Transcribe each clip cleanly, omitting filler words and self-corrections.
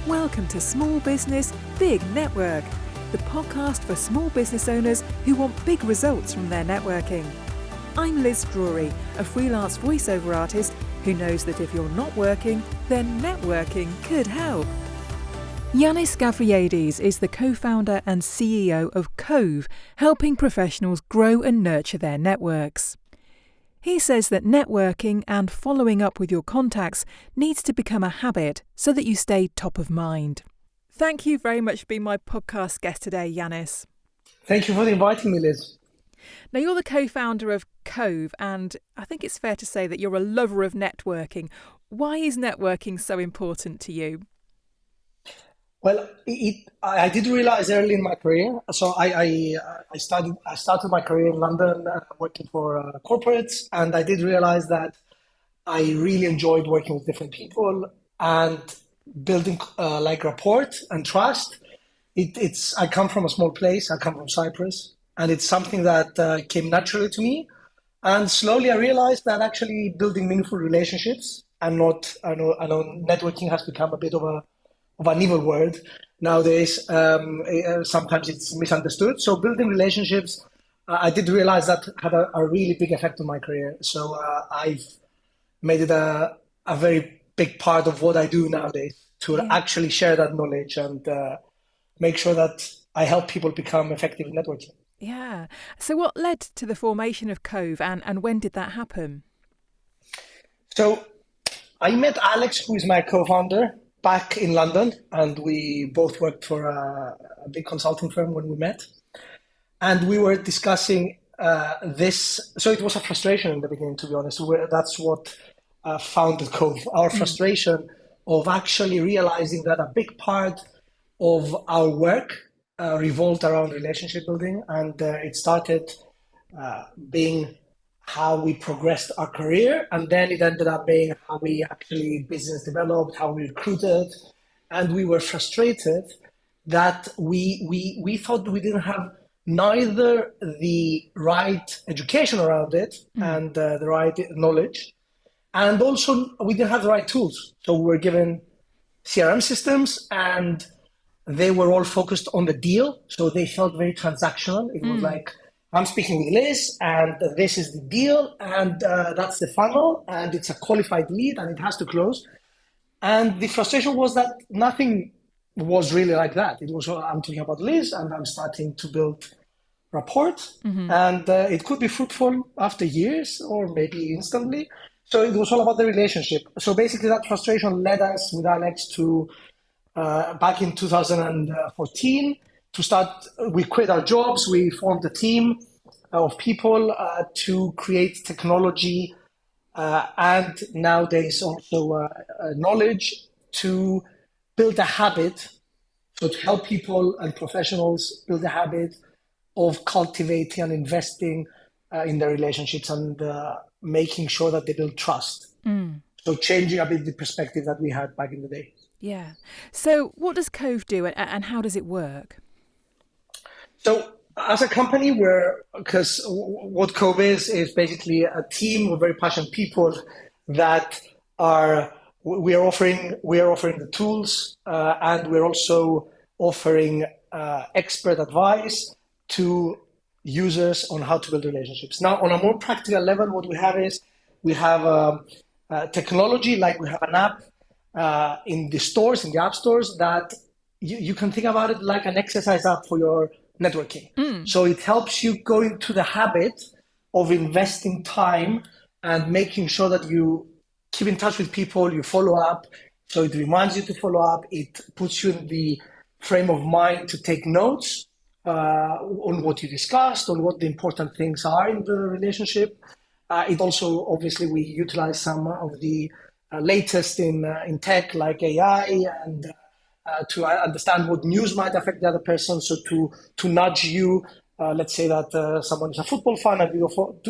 Welcome to Small Business, Big Network, the podcast for small business owners who want big results from their networking. I'm Liz Drury, a freelance voiceover artist who knows that if you're not working, then networking could help. Yiannis Gavrielides is the co-founder and CEO of Covve, helping professionals grow and nurture their networks. He says that networking and following up with your contacts needs to become a habit so that you stay top of mind. Thank you very much for being my podcast guest today, Yiannis. Thank you for inviting me, Liz. Now, you're the co-founder of Covve, and I think it's fair to say that you're a lover of networking. Why is networking so important to you? Well, I did realize early in my career. So I started my career in London working for corporates, and I did realize that I really enjoyed working with different people and building like rapport and trust. I come from a small place. I come from Cyprus, and it's something that came naturally to me. And slowly I realized that actually building meaningful relationships and not, I know networking has become a bit of an evil word nowadays. Sometimes it's misunderstood. So building relationships, I did realize that had a really big effect on my career. So I've made it a very big part of what I do nowadays to actually share that knowledge and make sure that I help people become effective in networking. Yeah. So what led to the formation of Covve and when did that happen? So I met Alex, who is my co-founder, back in London, and we both worked for a big consulting firm when we met. And we were discussing this. So it was a frustration in the beginning, to be honest. That's what founded Covve, our frustration of actually realizing that a big part of our work revolved around relationship building. And it started being how we progressed our career, and then it ended up being how we actually business developed, how we recruited, and we were frustrated that we thought we didn't have neither the right education around it and the right knowledge, and also we didn't have the right tools. So we were given CRM systems, and they were all focused on the deal, so they felt very transactional. It was like, I'm speaking with Liz, and this is the deal, and that's the funnel, and it's a qualified lead, and it has to close. And the frustration was that nothing was really like that. It was, I'm talking about Liz, and I'm starting to build rapport, and it could be fruitful after years or maybe instantly. So it was all about the relationship. So basically that frustration led us with Alex to, back in 2014, to start. We quit our jobs, we formed a team of people to create technology and nowadays also knowledge to build a habit, so to help people and professionals build a habit of cultivating and investing in their relationships and making sure that they build trust. So changing a bit the perspective that we had back in the day. Yeah. So what does Covve do and how does it work? So as a company, because what Covve is basically a team of very passionate people that we are offering the tools and we're also offering expert advice to users on how to build relationships. Now, on a more practical level, what we have technology, like we have an app in the app stores that you can think about it like an exercise app for your networking. So it helps you go into the habit of investing time and making sure that you keep in touch with people, you follow up. So it reminds you to follow up. It puts you in the frame of mind to take notes on what you discussed, on what the important things are in the relationship. It also, obviously, we utilize some of the latest in tech like AI and to understand what news might affect the other person. So to nudge you, let's say that someone is a football fan and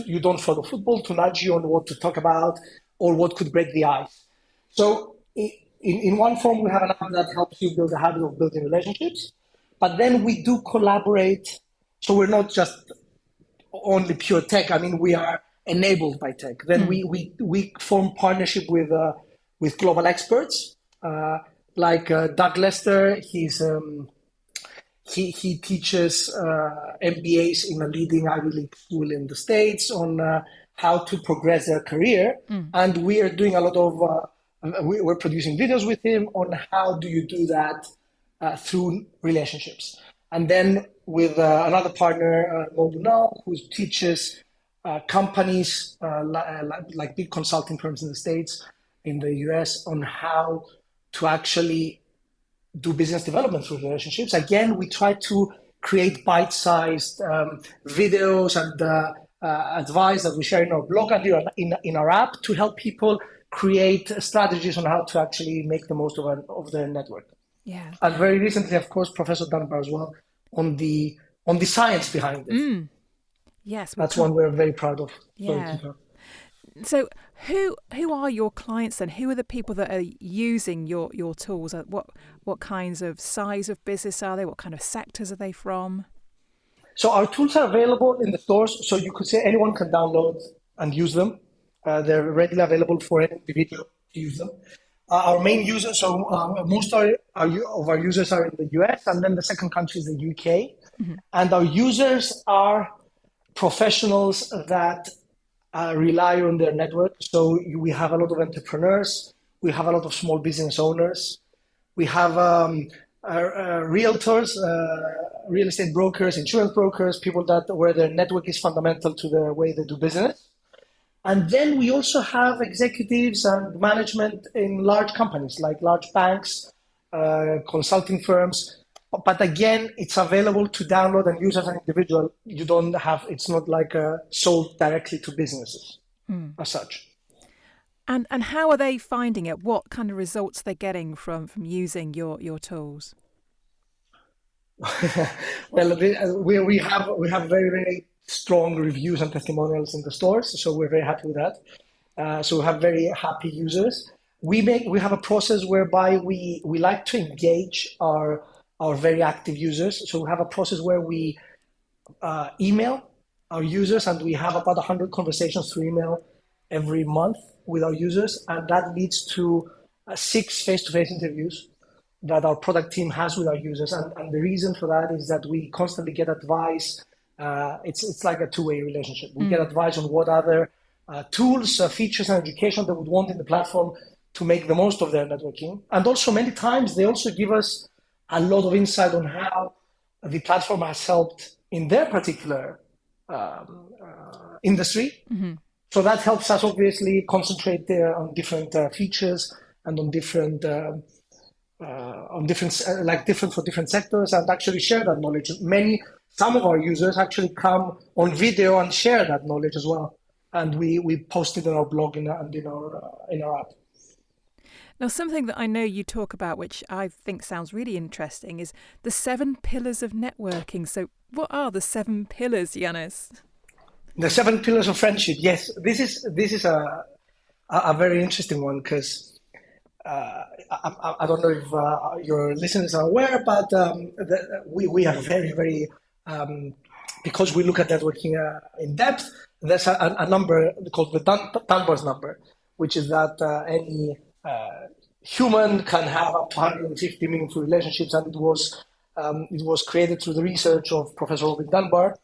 you don't follow football, to nudge you on what to talk about or what could break the ice. So in one form, we have an app that helps you build a habit of building relationships, but then we do collaborate. So we're not just only pure tech. I mean, we are enabled by tech. Then we form partnership with global experts like Doug Lester. He teaches MBAs in a leading Ivy League school in the States on how to progress their career. And we are doing a lot of, we're producing videos with him on how do you do that through relationships. And then with another partner, Mo Bunal, who teaches companies like big consulting firms in the States, in the US, on how to actually do business development through relationships. Again, we try to create bite-sized videos and advice that we share in our blog and in our app to help people create strategies on how to actually make the most of their network. Yeah. And very recently, of course, Professor Dunbar as well on the science behind it. Yes, that's one we're very proud of. Yeah. So who are your clients then? Who are the people that are using your tools? What kinds of size of business are they? What kind of sectors are they from? So our tools are available in the stores. So you could say anyone can download and use them. They're readily available for any individual to use them. Our main users, so most of our users are in the US, and then the second country is the UK. And our users are professionals that rely on their network. So we have a lot of entrepreneurs, we have a lot of small business owners, we have realtors, real estate brokers, insurance brokers, people where their network is fundamental to the way they do business. And then we also have executives and management in large companies like large banks, consulting firms. But again, it's available to download and use as an individual. It's not like sold directly to businesses as such. And how are they finding it? What kind of results are they getting from using your tools? Well, we have very, very strong reviews and testimonials in the stores, so we're very happy with that. So we have very happy users. We have a process whereby we like to engage our very active users. So we have a process where we email our users, and we have about 100 conversations through email every month with our users, and that leads to 6 face-to-face interviews that our product team has with our users. And the reason for that is that we constantly get advice. It's like a two-way relationship. We get advice on what other tools, features, and education they would want in the platform to make the most of their networking. And also many times they also give us a lot of insight on how the platform has helped in their particular industry. So that helps us obviously concentrate there on different features and on different different for different sectors, and actually share that knowledge. Some of our users actually come on video and share that knowledge as well, and we post it on our blog and in our app. Now, something that I know you talk about, which I think sounds really interesting, is the 7 pillars of networking. So what are the 7 pillars, Yiannis? The 7 pillars of friendship. Yes, this is a very interesting one, because I don't know if your listeners are aware, but we are very, very, because we look at networking in depth, there's a number called the Dunbar's number, which is that any human can have up to 150 meaningful relationships, and it was created through the research of Professor Robin Dunbar,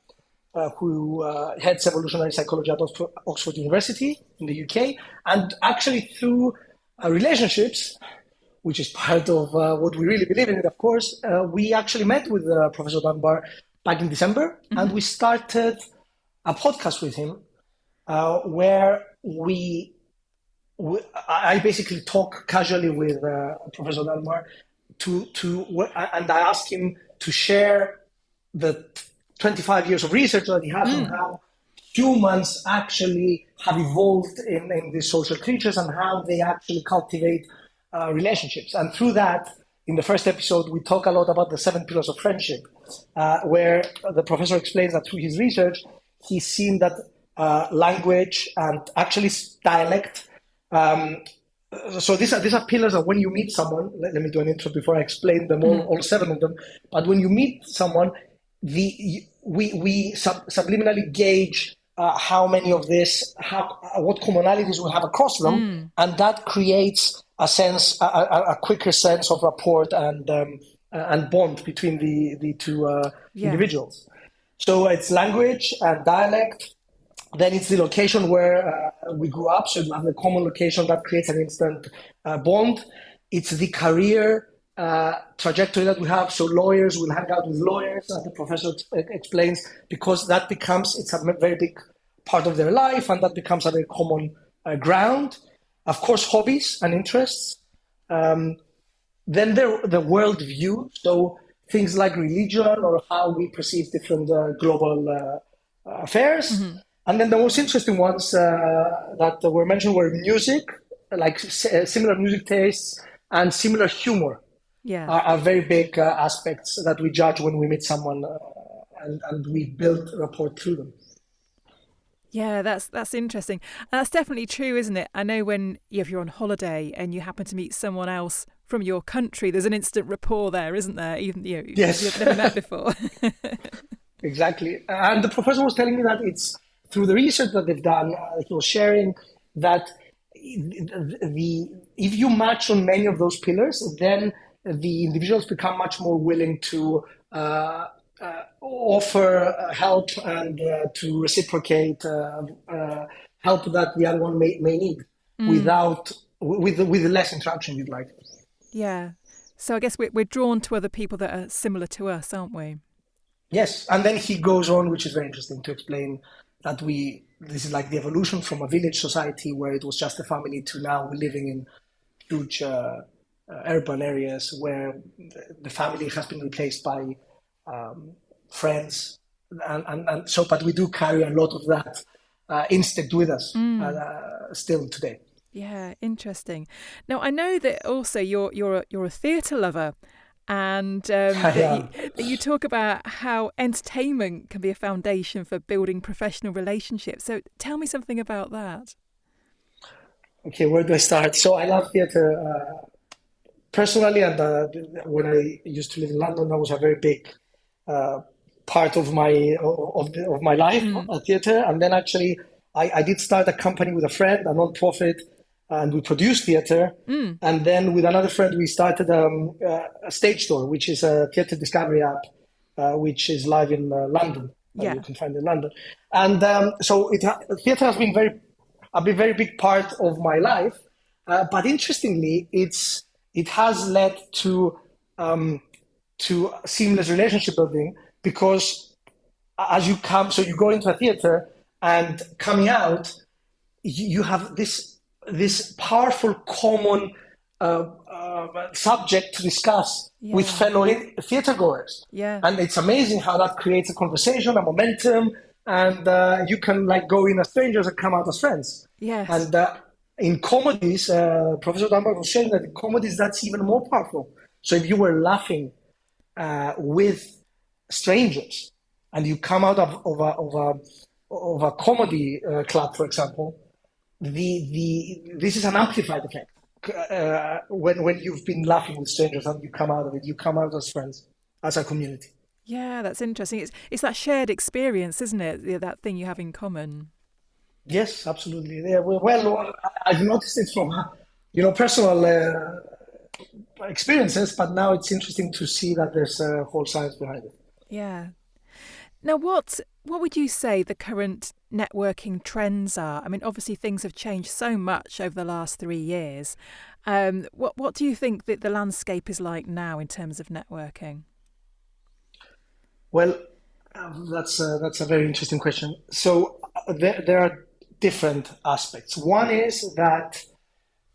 who heads evolutionary psychology at Oxford University in the UK, and actually through relationships, which is part of what we really believe in, of course, we actually met with Professor Dunbar back in December, and we started a podcast with him where I basically talk casually with Professor Dunbar and I asked him to share the 25 years of research that he has on how humans actually have evolved in these social creatures and how they actually cultivate relationships. And through that, in the first episode, we talk a lot about the 7 pillars of friendship, where the professor explains that through his research, he's seen that language and actually dialect. So these are pillars that when you meet someone, let me do an intro before I explain them all 7 of them. But when you meet someone, we subliminally gauge how many of this, what commonalities we have across them, and that creates a sense, a quicker sense of rapport and bond between the two individuals. So it's language and dialect. Then it's the location where we grew up, so you have the common location that creates an instant bond. It's the career trajectory that we have, so lawyers will hang out with lawyers, as the professor explains, because that becomes, it's a very big part of their life, and that becomes a very common ground. Of course, hobbies and interests. Then the world view, so things like religion or how we perceive different global affairs. And then the most interesting ones that were mentioned were music, like similar music tastes and similar humor are very big aspects that we judge when we meet someone and we build rapport through them. Yeah, that's interesting. That's definitely true, isn't it? I know when if you're on holiday and you happen to meet someone else from your country, there's an instant rapport there, isn't there? Even yes. You've never met before. Exactly. And the professor was telling me that it's through the research that they've done, he was sharing that if you match on many of those pillars, then the individuals become much more willing to offer help and to reciprocate help that the other one may need with less interaction, you'd like. Yeah. So I guess we're drawn to other people that are similar to us, aren't we? Yes. And then he goes on, which is very interesting, to explain that this is like the evolution from a village society where it was just a family to now we're living in huge urban areas where the family has been replaced by friends. And so, but we do carry a lot of that instinct with us still today. Yeah, interesting. Now, I know that also you're a theatre lover. And you talk about how entertainment can be a foundation for building professional relationships. So tell me something about that. Okay, where do I start? So I love theatre personally, and when I used to live in London, that was a very big part of my life, theatre. And then actually, I did start a company with a friend, a non-profit, and we produced theatre. And then with another friend, we started a stage door, which is a theatre discovery app, which is live in London. You can find it in London. And so theatre has been a very big part of my life. But interestingly, it has led to seamless relationship building, because as you go into a theatre and coming out, you have this powerful common subject to discuss with fellow theatre goers. Yeah. And it's amazing how that creates a conversation, a momentum, and you can like go in as strangers and come out as friends. Yes. And in comedies, Professor Dunbar was saying that in comedies that's even more powerful. So if you were laughing with strangers and you come out of a comedy club, for example, this is an amplified effect. When you've been laughing with strangers and you come out of it, you come out as friends, as a community. Yeah, that's interesting. It's that shared experience, isn't it? That thing you have in common. Yes, absolutely. Yeah, well, I've noticed it from personal experiences, but now it's interesting to see that there's a whole science behind it. Yeah. Now, what would you say the current networking trends are? I mean, obviously things have changed so much over the last 3 years. What do you think that the landscape is like now in terms of networking? Well, that's a very interesting question. So there are different aspects. One is that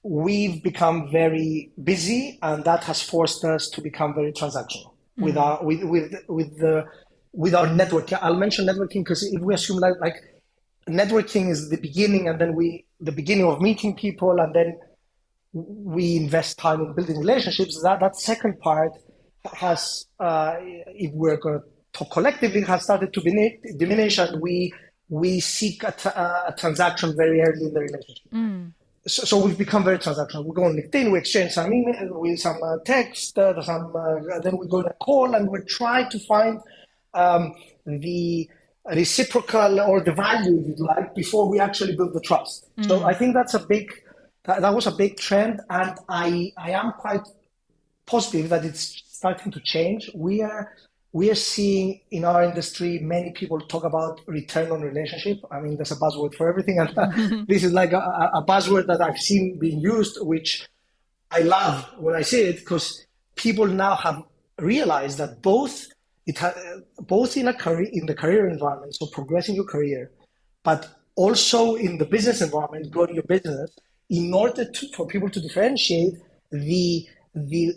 we've become very busy, and that has forced us to become very transactional with our networking. I'll mention networking because if we assume like networking is the beginning, and then the beginning of meeting people, and then we invest time in building relationships. That second part has, if we're going to talk collectively, has started to diminish, and we seek a transaction very early in the relationship. So we've become very transactional. We go on LinkedIn, we exchange some email, with some text, then we go on a call, and we try to find the reciprocal or the value, if you'd like, before we actually build the trust. So I think that was a big trend, and I am quite positive that it's starting to change. We are seeing in our industry many people talk about return on relationship. I mean, there's a buzzword for everything, and this is like a buzzword that I've seen being used, which I love when I see it, because people now have realized that both in the career environment, so progressing your career, but also in the business environment, growing your business, in order for people to differentiate, the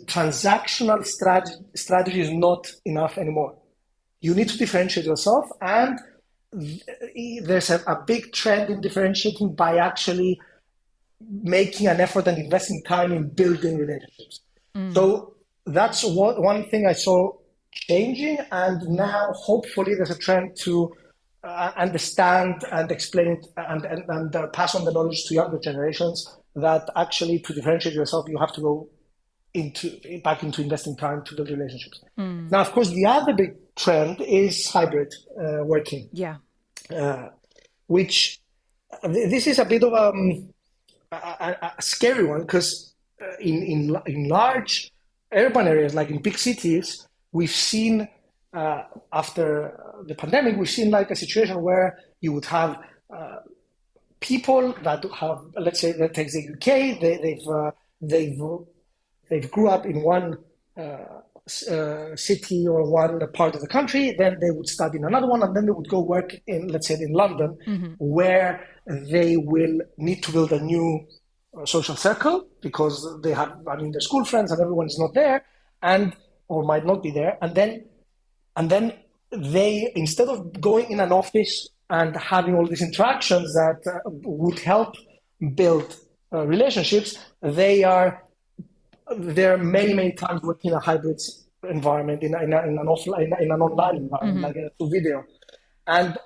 transactional strategy is not enough anymore. You need to differentiate yourself, and there's a big trend in differentiating by actually making an effort and investing time in building relationships. So that's one thing I saw changing, and now hopefully there's a trend to understand and explain it and pass on the knowledge to younger generations that actually to differentiate yourself, you have to go back into investing time to build relationships. Now, of course, the other big trend is hybrid working. Yeah. Which this is a bit of a scary one, because in large urban areas, like in big cities, we've seen after the pandemic, we've seen like a situation where you would have people that have, let's say, that takes the UK, they've grew up in one city or one part of the country, then they would study in another one, and then they would go work in, let's say, in London, where they will need to build a new social circle, because they have, I mean, their school friends and everyone is not there, or might not be there, and then they, instead of going in an office and having all these interactions that would help build relationships, they're many times working in a hybrid environment, in an online environment, like a video, and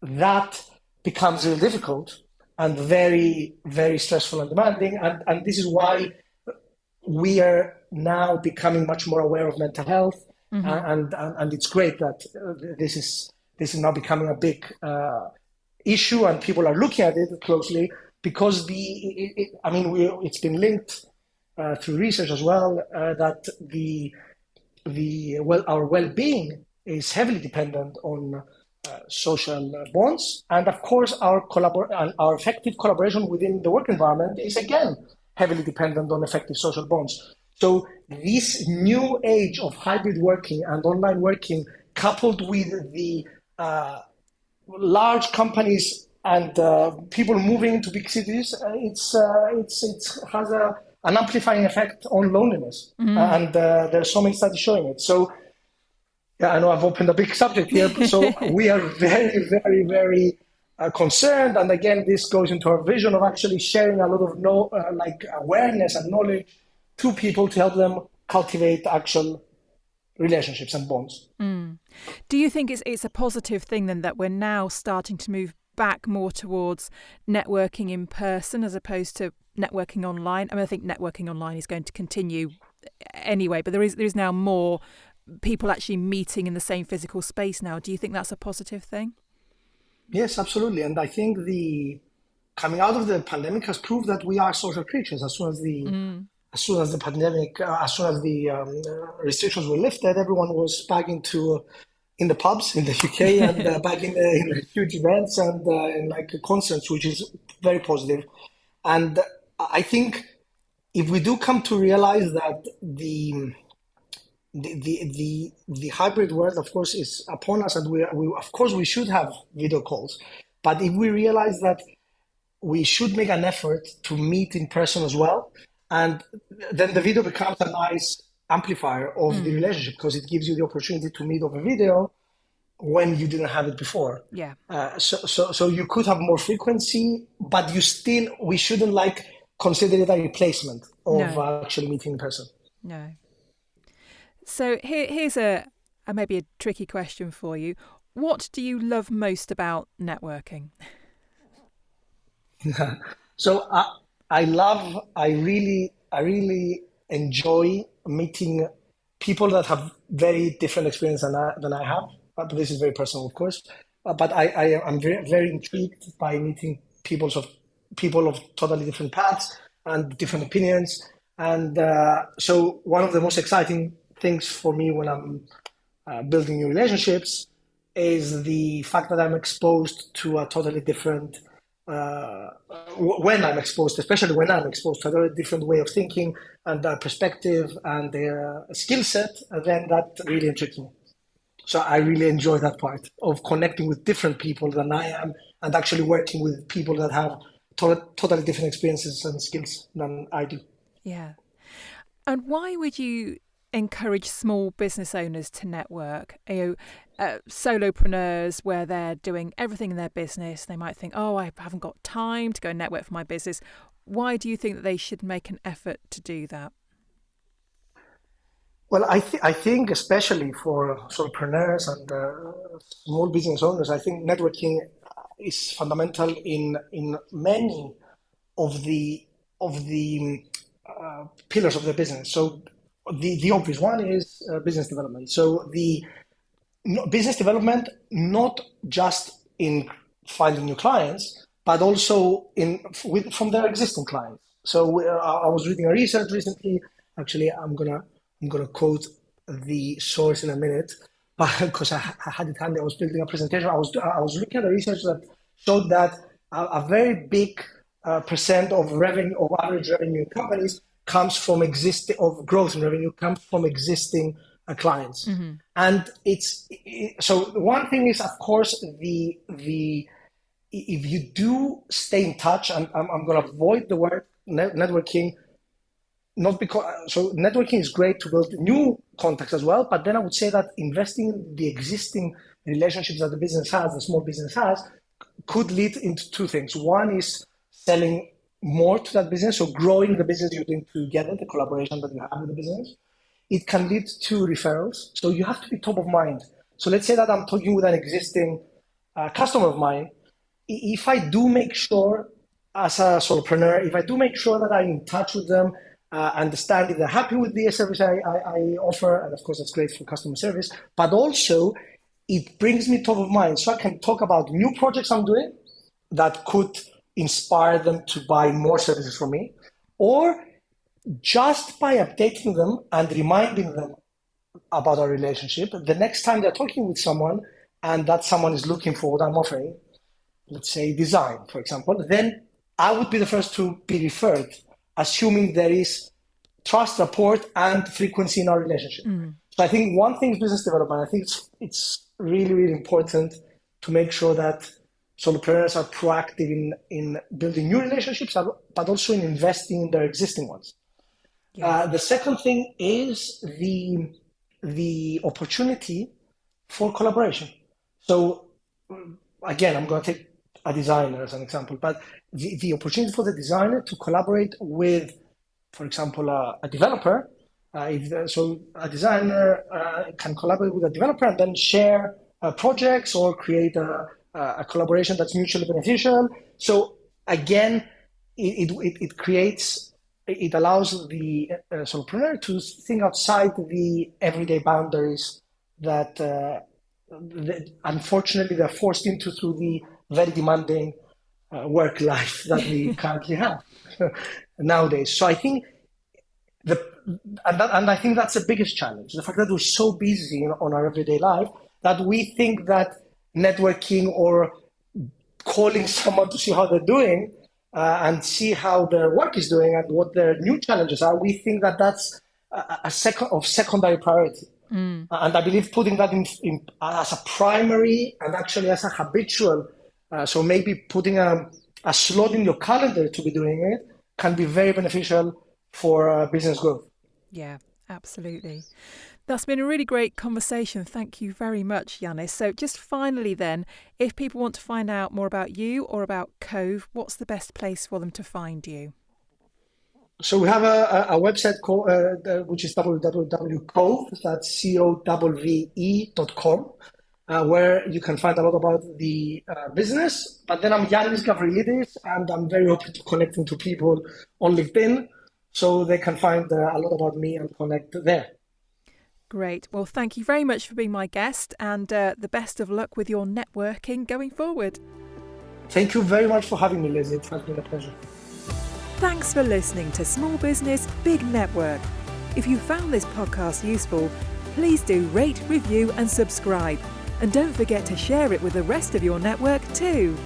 that becomes really difficult and very, very stressful and demanding, and this is why we are now becoming much more aware of mental health, and it's great that this is now becoming a big issue, and people are looking at it closely, because it's been linked through research as well, that our well-being is heavily dependent on social bonds, and of course our effective collaboration within the work environment is again heavily dependent on effective social bonds. So this new age of hybrid working and online working, coupled with the large companies and people moving to big cities, it has an amplifying effect on loneliness, and there's so many studies showing it. So yeah, I know I've opened a big subject here, so we are very, very, very concerned. And again, this goes into our vision of actually sharing a lot of awareness and knowledge to people to help them cultivate actual relationships and bonds. Do you think it's a positive thing then that we're now starting to move back more towards networking in person as opposed to networking online? I mean, I think networking online is going to continue anyway, but there is now more people actually meeting in the same physical space now. Do you think that's a positive thing? Yes, absolutely. And I think coming out of the pandemic has proved that we are social creatures. As soon as the restrictions were lifted, everyone was back in the pubs in the UK and back in the huge events and in like concerts, which is very positive. And I think if we do come to realize that the hybrid world, of course, is upon us, and we of course we should have video calls, but if we realize that we should make an effort to meet in person as well, and then the video becomes a nice amplifier of the relationship, because it gives you the opportunity to meet over video when you didn't have it before. Yeah. So you could have more frequency, but we shouldn't consider it a replacement of actually meeting in person. No. So here's maybe a tricky question for you. What do you love most about networking? So I really enjoy meeting people that have very different experience than I have. but this is very personal, of course. But I'm very, very intrigued by meeting people of totally different paths and different opinions. And so one of the most exciting things for me when I'm building new relationships is the fact that I'm exposed to a totally different, when I'm exposed, especially when I'm exposed to a very different way of thinking and perspective and their skill set, then that really intrigues me. So I really enjoy that part of connecting with different people than I am and actually working with people that have totally different experiences and skills than I do. Yeah. And why would you encourage small business owners to network? Solopreneurs where they're doing everything in their business, they might think, oh, I haven't got time to go and network for my business. Why do you think that they should make an effort to do that? Well, I think especially for solopreneurs and small business owners, I think networking is fundamental in many of the pillars of the business. So the obvious one is business development. So the business development, not just in finding new clients, but also from their existing clients. So I was reading a research recently. Actually, I'm gonna quote the source in a minute, but because I had it handy, I was building a presentation. I was looking at the research that showed that a very big percent of revenue, of average revenue in companies, comes from growth in revenue comes from existing clients. Mm-hmm. And so one thing is, of course, if you do stay in touch, and I'm going to avoid the word networking, so networking is great to build new contacts as well, but then I would say that investing in the existing relationships that the small business has, could lead into two things. One is selling more to that business, so growing the business you're doing together, the collaboration that you have with the business. It can lead to referrals, so you have to be top of mind. So let's say that I'm talking with an existing customer of mine. If I do make sure, as a solopreneur, if I do make sure that I'm in touch with them, understand if they're happy with the service I offer, and of course that's great for customer service, but also it brings me top of mind, so I can talk about new projects I'm doing that could inspire them to buy more services from me, or just by updating them and reminding them about our relationship, the next time they're talking with someone and that someone is looking for what I'm offering, let's say design, for example, then I would be the first to be referred, assuming there is trust, rapport, and frequency in our relationship. Mm. So I think one thing is business development. I think it's really, really important to make sure that solopreneurs are proactive in building new relationships, but also in investing in their existing ones. Yes. The second thing is the opportunity for collaboration. So again, I'm going to take a designer as an example, but the opportunity for the designer to collaborate with, for example, a developer. So a designer can collaborate with a developer and then share projects or create a collaboration that's mutually beneficial. So again, it allows the solopreneur to think outside the everyday boundaries that unfortunately they're forced into through the very demanding work life that we currently have nowadays. So I think I think that's the biggest challenge, the fact that we're so busy on our everyday life that we think that networking or calling someone to see how they're doing and see how their work is doing and what their new challenges are, we think that that's of secondary priority. Mm. And I believe putting that in as a primary and actually as a habitual, so maybe putting a slot in your calendar to be doing it can be very beneficial for business growth. Yeah, absolutely. That's been a really great conversation. Thank you very much, Yiannis. So just finally then, if people want to find out more about you or about Covve, what's the best place for them to find you? So we have a website called, which is www.covve, that's covve.com, where you can find a lot about the business. But then I'm Yiannis Gavrielides, and I'm very open to connecting to people on LinkedIn, so they can find a lot about me and connect there. Great. Well, thank you very much for being my guest, and the best of luck with your networking going forward. Thank you very much for having me, Liz. It has been a pleasure. Thanks for listening to Small Business, Big Network. If you found this podcast useful, please do rate, review and subscribe. And don't forget to share it with the rest of your network too.